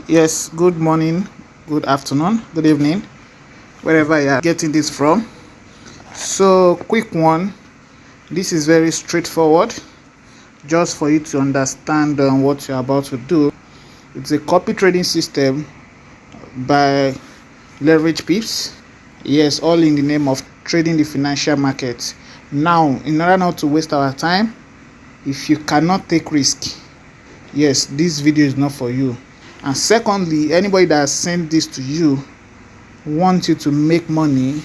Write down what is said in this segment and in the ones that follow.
Yes, good morning, good afternoon, good evening, wherever you are getting this from. So, quick one. This is very straightforward, just for you to understand what you're about to do. It's a copy trading system by Leverage Pips. Yes, all in the name of trading the financial market. Now, in order not to waste our time, if you cannot take risk, yes, this video is not for you. And secondly, anybody that sent this to you want you to make money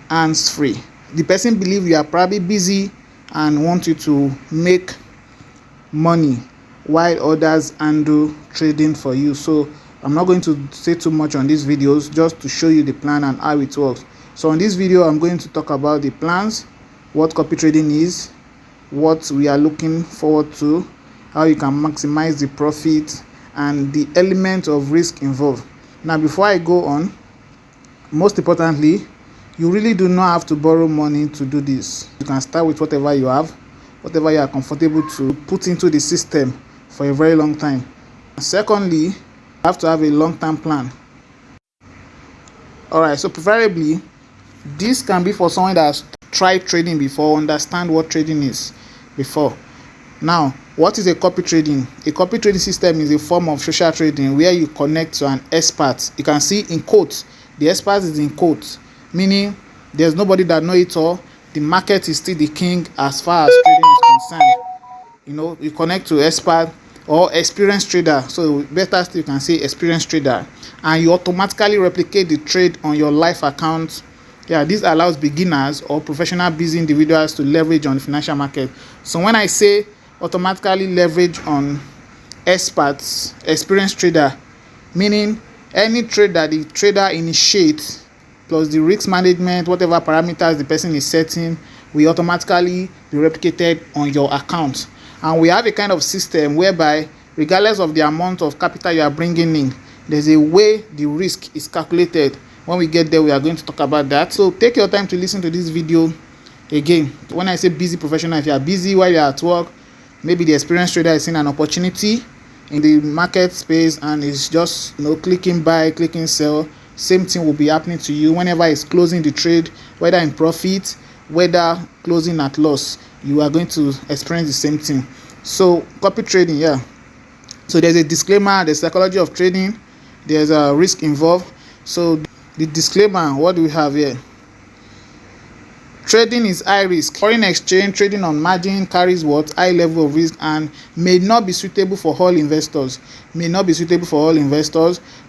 hands free. The person believe you are probably busy and want you to make money while others handle trading for you. So I'm not going to say too much on these videos, just to show you the plan and how it works. So on this video, I'm going to talk about the plans, what copy trading is, what we are looking forward to, how you can maximize the profit, and the element of risk involved. Now, before I go on, most importantly, you really do not have to borrow money to do this. You can start with whatever you have, whatever you are comfortable to put into the system for a very long time. And secondly, you have to have a long-term plan. Alright, so preferably, this can be for someone that has tried trading before, understand what trading is before. Now, what is a copy trading? A copy trading system is a form of social trading where you connect to an expert. You can see in quotes, the expert is in quotes, meaning there's nobody that knows it all. The market is still the king as far as trading is concerned. You connect to expert or experienced trader. So better still, you can say experienced trader, and you automatically replicate the trade on your live account. Yeah, this allows beginners or professional busy individuals to leverage on the financial market. So when I say automatically leverage on experts, experienced trader, meaning any trade that the trader initiates plus the risk management, whatever parameters the person is setting, will automatically be replicated on your account. And we have a kind of system whereby, regardless of the amount of capital you are bringing in, there's a way the risk is calculated. When we get there, we are going to talk about that. So take your time to listen to this video. Again, when I say busy professional, if you are busy while you are at work, maybe the experienced trader is seeing an opportunity in the market space and is just clicking buy, clicking sell. Same thing will be happening to you whenever it's closing the trade, whether in profit, whether closing at loss. You are going to experience the same thing. So copy trading, yeah. So there's a disclaimer, there's psychology of trading, there's a risk involved. So the disclaimer, what do we have here? Trading is high risk. Foreign exchange trading on margin carries what? High level of risk and may not be suitable for all investors.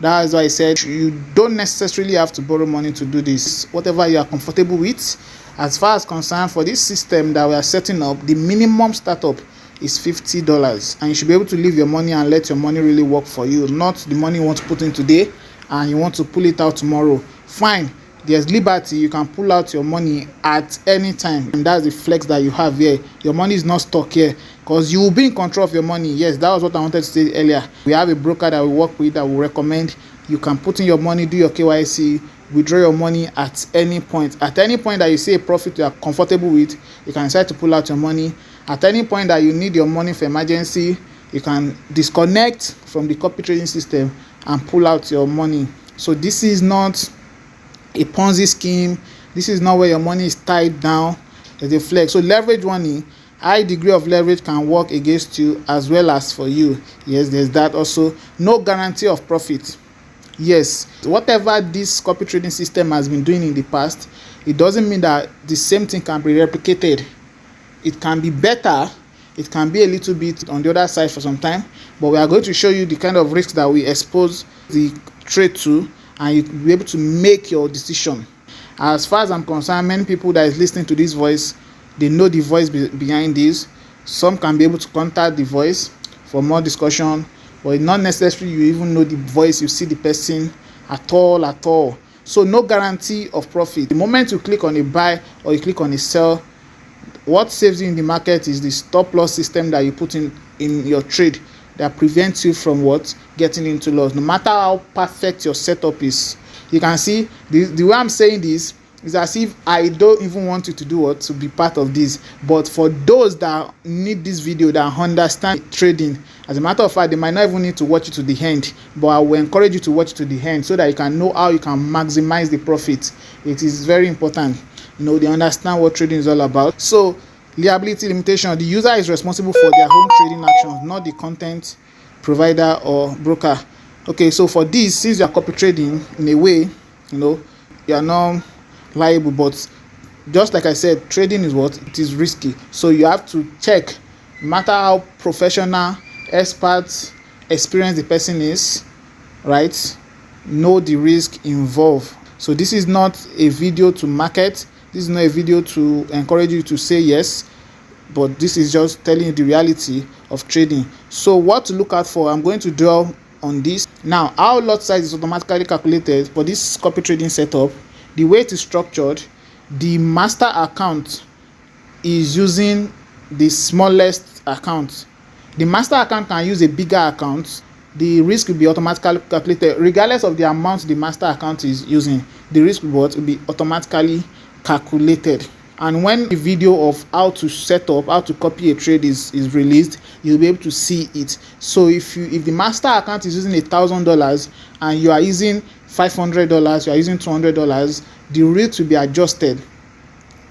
That is why I said you don't necessarily have to borrow money to do this. Whatever you are comfortable with. As far as concerned, for this system that we are setting up, the minimum startup is $50, and you should be able to leave your money and let your money really work for you, not the money you want to put in today and you want to pull it out tomorrow. Fine, there's liberty. You can pull out your money at any time, and that's the flex that you have here. Your money is not stuck here because you will be in control of your money. Yes, that was what I wanted to say earlier. We have a broker that we work with that will recommend you can put in your money, do your KYC, withdraw your money at any point. At any point that you see a profit you are comfortable with, you can decide to pull out your money. At any point that you need your money for emergency, you can disconnect from the copy trading system and pull out your money. So this is not a Ponzi scheme. This is not where your money is tied down. There's a flex. So leverage money, high degree of leverage can work against you as well as for you. Yes, there's that also. No guarantee of profit. Yes, whatever this copy trading system has been doing in the past, it doesn't mean that the same thing can be replicated. It can be better. It can be a little bit on the other side for some time, but we are going to show you the kind of risks that we expose the trade to, and you'll be able to make your decision. As far as I'm concerned, many people that is listening to this voice, they know the voice behind this. Some can be able to contact the voice for more discussion, but it's not necessarily you even know the voice, you see the person at all. So no guarantee of profit. The moment you click on a buy or you click on a sell, what saves you in the market is the stop loss system that you put in your trade that prevents you from getting into loss. No matter how perfect your setup is, you can see the way I'm saying this It's as if I don't even want you to do what, to be part of this. But for those that need this video, that understand trading, as a matter of fact, they might not even need to watch it to the end, but I will encourage you to watch it to the end so that you can know how you can maximize the profit. It is very important, they understand what trading is all about. So liability limitation: the user is responsible for their own trading actions, not the content provider or broker. Okay, so for this, since you are copy trading, in a way, you are not liable, but just like I said, trading is what, it is risky. So you have to check, no matter how professional, expert, experienced the person is, right? Know the risk involved. So this is not a video to market, this is not a video to encourage you to say yes, but this is just telling you the reality of trading. So what to look out for, I'm going to draw on this. Now, our lot size is automatically calculated for this copy trading setup. The way it is structured, the master account is using the smallest account. The master account can use a bigger account. The risk will be automatically calculated regardless of the amount the master account is using. The risk will be automatically calculated. And when the video of how to set up, how to copy a trade is released, you'll be able to see it. So if the master account is using $1,000 and you are using $500, you are using $200, the rate will be adjusted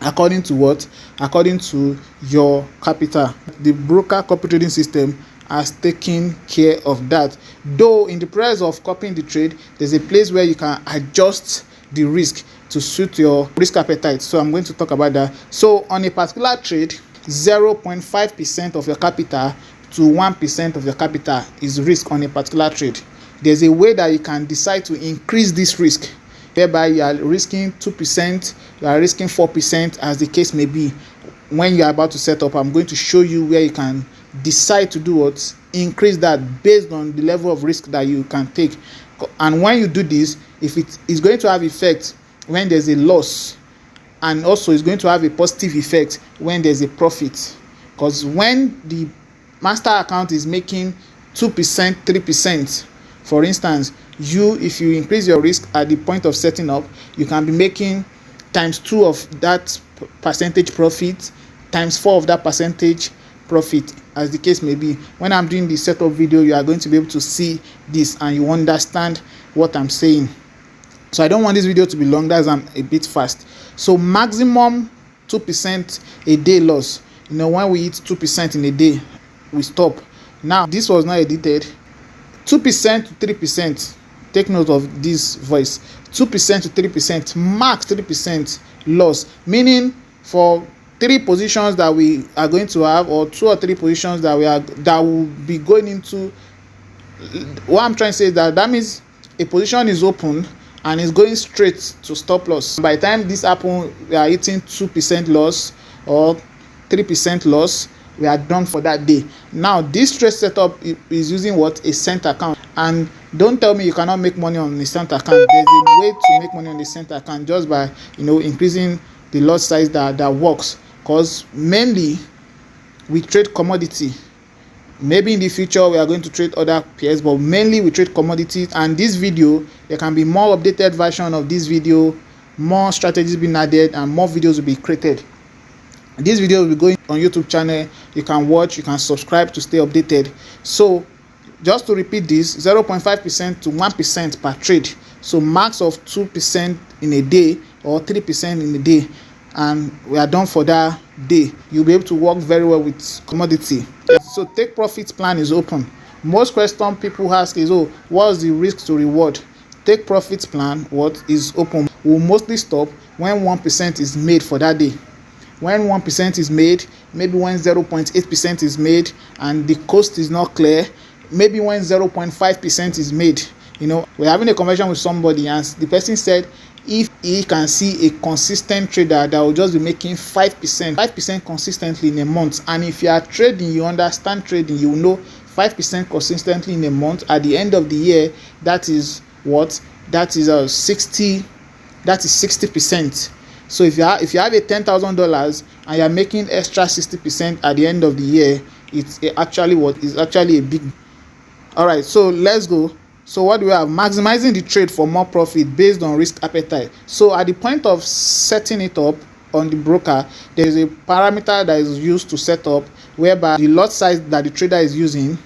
according to what? According to your capital. The broker copy trading system has taken care of that. Though in the process of copying the trade, there's a place where you can adjust the risk to suit your risk appetite. So I'm going to talk about that. So on a particular trade, 0.5% of your capital to 1% of your capital is risk on a particular trade. There's a way that you can decide to increase this risk, whereby you are risking 2%, you are risking 4%, as the case may be. When you are about to set up, I'm going to show you where you can decide to do what, increase that based on the level of risk that you can take. And when you do this, if it is going to have effect when there's a loss, and also it's going to have a positive effect when there's a profit. Because when the master account is making 2%, 3%, for instance, if you increase your risk at the point of setting up, you can be making ×2 of that percentage profit, ×4 of that percentage profit, as the case may be. When I'm doing the setup video, you are going to be able to see this and you understand what I'm saying. So I don't want this video to be long, that's I'm a bit fast. So maximum 2% a day loss. When we hit 2% in a day, we stop. Now this was not edited. 2% to 3%. Take note of this voice. 2% to 3%, max 3% loss. Meaning for 3 positions that we are going to have, or 2 or 3 positions that will be going into. What I'm trying to say is that means a position is open and it's going straight to stop loss. By the time this happens, we are hitting 2% loss or 3% loss. We are done for that day. Now this trade setup is using what? A cent account. And don't tell me you cannot make money on the cent account. There's a way to make money on the cent account just by increasing the lot size that works. Because mainly we trade commodity. Maybe in the future we are going to trade other pairs, but mainly we trade commodities. And this video, there can be more updated version of this video, more strategies being added, and more videos will be created. This video will be going on YouTube channel. You can watch, you can subscribe to stay updated. So just to repeat this, 0.5% to 1% per trade. So max of 2% in a day or 3% in a day, and we are done for that day. You'll be able to work very well with commodity. So take profit plan is open. Most question people ask is, what's the risk to reward? Take profit plan, what is open, will mostly stop when 1% is made for that day. When 1% is made, maybe when 0.8% is made and the cost is not clear, maybe when 0.5% is made. We're having a conversation with somebody and the person said if he can see a consistent trader that will just be making 5% consistently in a month, and if you are trading, you understand trading, you know 5% consistently in a month, at the end of the year, that is what? That is 60%. So if you have a $10,000 and you are making extra 60% at the end of the year, it's actually a big. All right, so let's go. So what do we have? Maximizing the trade for more profit based on risk appetite. So at the point of setting it up on the broker, there is a parameter that is used to set up, whereby the lot size that the trader is using,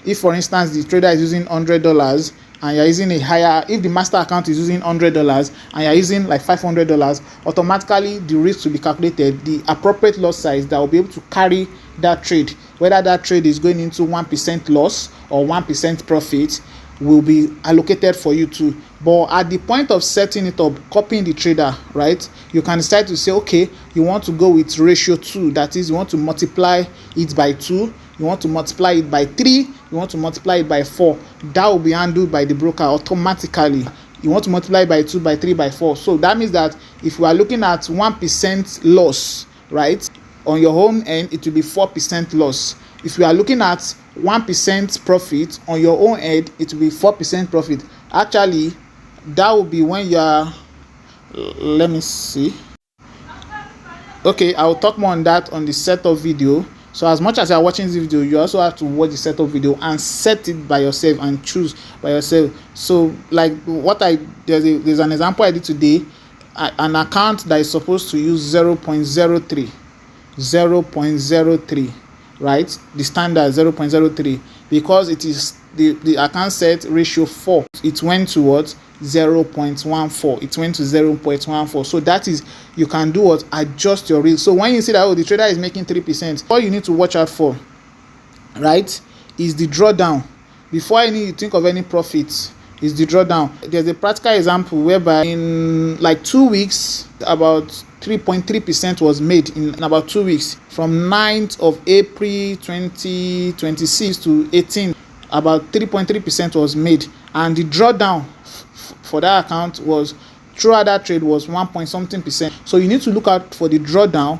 if for instance the trader is using $100 and you're using a higher, if the master account is using $100 and you're using like $500, automatically the risk will be calculated, the appropriate lot size that will be able to carry that trade, whether that trade is going into 1% loss or 1% profit, will be allocated for you too. But at the point of setting it up, copying the trader, right, you can decide to say, okay, you want to go with ratio 2, that is, you want to multiply it by 2, you want to multiply it by 3, you want to multiply it by 4. That will be handled by the broker automatically. You want to multiply by 2, by 3, by 4. So that means that if we are looking at 1% loss, right, on your own end, it will be 4% loss. If we are looking at 1% profit on your own end, it will be 4% profit. Actually, that will be when you are, let me see. Okay, I'll talk more on that on the setup video. So as much as you are watching this video, you also have to watch the setup video and set it by yourself and choose by yourself. So like what there's an example I did today, an account that is supposed to use 0.03, right, the standard 0.03, because it is the account set ratio 4, it went towards 0.14, it went to 0.14. so that is, you can do what, adjust your risk. So when you see that, oh, the trader is making 3%, all you need to watch out for, right, is the drawdown. Before you think of any profits, is the drawdown. There's a practical example whereby in like 2 weeks, about 3.3% was made in about 2 weeks, from 9th of April 2026 to 18th. About 3.3% was made, and the drawdown for that account was, throughout that trade, was 1.something%. So you need to look out for the drawdown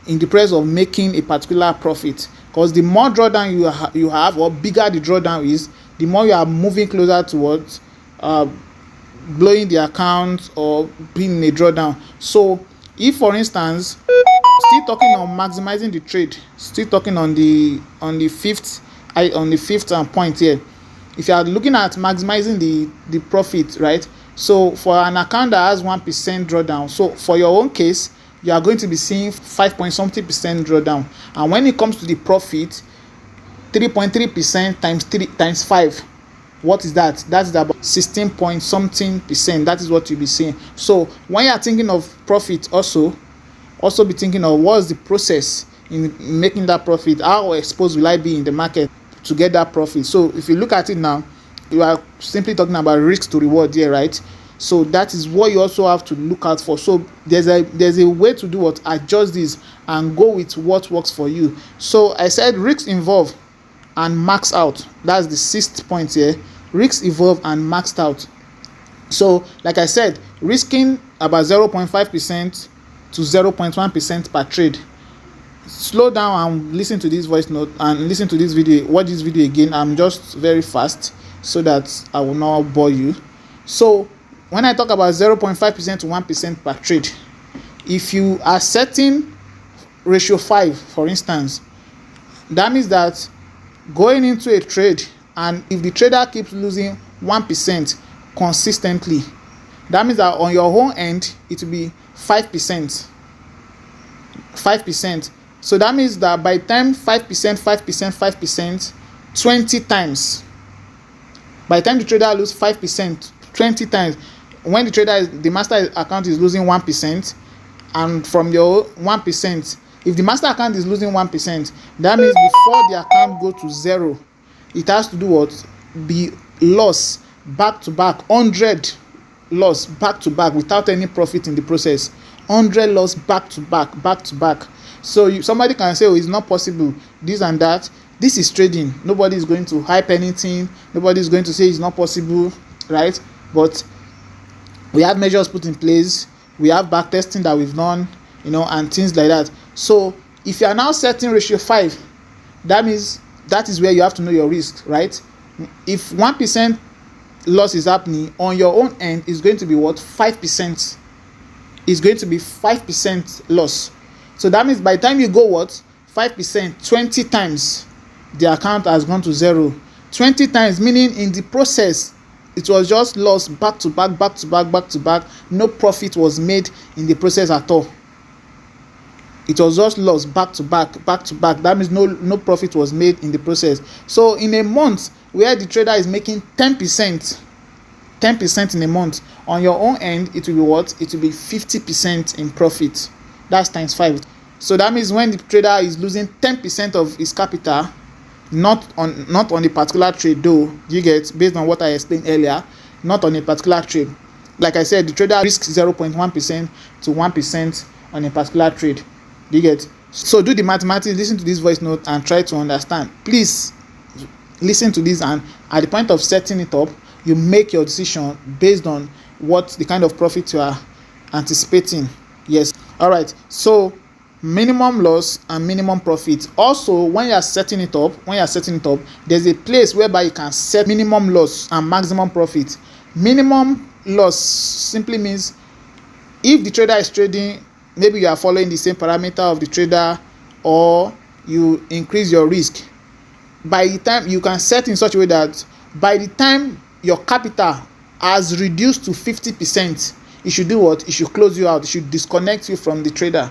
in the price of making a particular profit, because the more drawdown you have, or bigger the drawdown is, the more you are moving closer towards blowing the account or being in a drawdown. So if for instance, still talking on maximizing the trade, still talking on the fifth point here, if you are looking at maximizing the profit, right, so for an account that has 1% drawdown, so for your own case, you are going to be seeing 5.something% drawdown, and when it comes to the profit, 3.3% times 3 times 5, what is that? That's about 16.something%. That is what you'll be seeing. So when you are thinking of profit, also be thinking of what's the process in making that profit, how exposed will I be in the market to get that profit. So if you look at it now, you are simply talking about risk to reward here, right? So that is what you also have to look out for. So there's a way to do what, adjust this and go with what works for you. So I said risks involved and max out. That's the 6th point here. Risks involved and maxed out. So like I said, risking about 0.5% to 0.1% per trade. Slow down and listen to this voice note and listen to this video, watch this video again. I'm just very fast so that I will not bore you. So when I talk about 0.5% to 1% per trade, if you are setting ratio 5, for instance, that means that going into a trade, and if the trader keeps losing 1% consistently, that means that on your own end it will be 5%. So that means that by the time 5%, 20 times, by the time the trader loses 5%, 20 times, when the master account is losing 1%, and from your 1%, if the master account is losing 1%, that means before the account go to 0, it has to do what? Be loss back to back, 100 loss back to back without any profit in the process. 100 loss back to back. So somebody can say, oh, it's not possible, this and that. This is trading. Nobody is going to hype anything. Nobody is going to say it's not possible, right? But we have measures put in place. We have back testing that we've done, and things like that. So if you are now setting ratio 5, that means that is where you have to know your risk, right? If 1% loss is happening on your own end, is going to be what? 5%. Is going to be 5% loss. So that means by the time you go what? 5%, 20 times the account has gone to 0. 20 times, meaning in the process it was just loss back to back, back to back, back to back. No profit was made in the process at all. It was just loss back to back, back to back. That means no profit was made in the process. So in a month where the trader is making 10% in a month, on your own end it will be what? It will be 50% in profit. That's times 5. So that means when the trader is losing 10% of his capital, not on a particular trade though, you get, based on what I explained earlier, not on a particular trade. Like I said, the trader risks 0.1% to 1% on a particular trade. You get? So do the mathematics, listen to this voice note and try to understand. Please listen to this, and at the point of setting it up, you make your decision based on what the kind of profit you are anticipating. Yes. All right. So minimum loss and minimum profit. Also, when you are setting it up, there's a place whereby you can set minimum loss and maximum profit. Minimum loss simply means if the trader is trading, maybe you are following the same parameter of the trader, or you increase your risk. By the time you can set in such a way that by the time your capital has reduced to 50%, it should do what? It should close you out. It should disconnect you from the trader.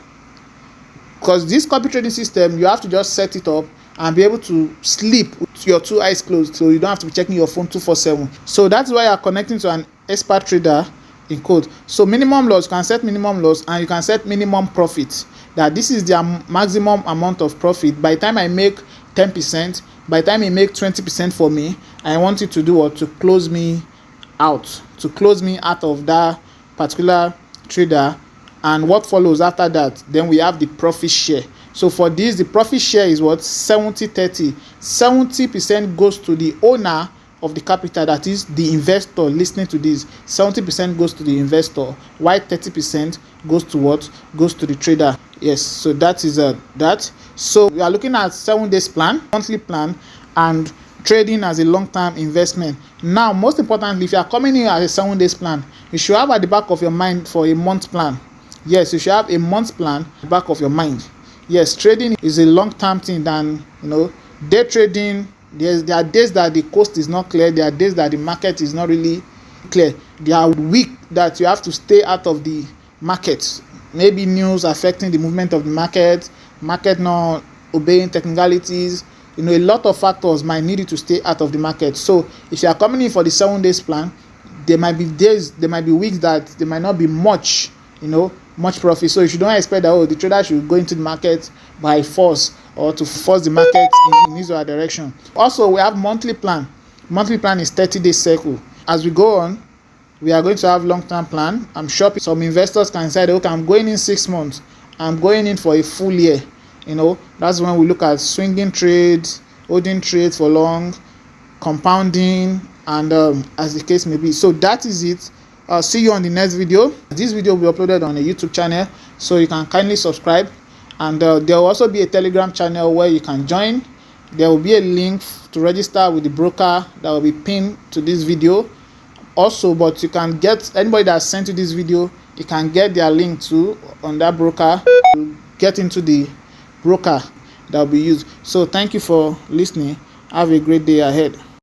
Because this copy trading system, you have to just set it up and be able to sleep with your 2 eyes closed, so you don't have to be checking your phone 24/7. So that's why you're connecting to an expert trader in code. So minimum loss, you can set minimum loss and you can set minimum profit. That this is the maximum amount of profit. By the time I make 10%, by the time you make 20% for me, I want it to do what? To close me out of that particular trader. And what follows after that, then we have the profit share. So for this, the profit share is what? 70-30. 70% goes to the owner of the capital, that is the investor listening to this. 70% goes to the investor, while 30% goes to what? Goes to the trader. Yes, so that is that. So we are looking at 7 days plan, monthly plan, and trading as a long-term investment. Now, most importantly, if you are coming in as a 7 days plan, you should have at the back of your mind for a month plan. Yes, you should have a month plan at the back of your mind. Yes, trading is a long-term thing than, day trading. There are days that the coast is not clear. There are days that the market is not really clear. There are weeks that you have to stay out of the market. Maybe news affecting the movement of the market not obeying technicalities. A lot of factors might need you to stay out of the market. So if you are coming in for the 7 days plan, there might be days, there might be weeks that there might not be much profit. So you should not expect that the trader should go into the market by force or to force the market in his or her direction. Also, we have monthly plan. Monthly plan is 30-day cycle. As we go on, we are going to have long-term plan. I'm sure some investors can say, okay, I'm going in 6 months. I'm going in for a full year. That's when we look at swinging trades, holding trades for long, compounding, and as the case may be. So that is it. I'll see you on the next video. This video will be uploaded on a YouTube channel, so you can kindly subscribe. And there will also be a Telegram channel where you can join. There will be a link to register with the broker that will be pinned to this video. Also, but you can get anybody that sent you this video, you can get their link too on that broker. Get into the broker that will be used. So thank you for listening. Have a great day ahead.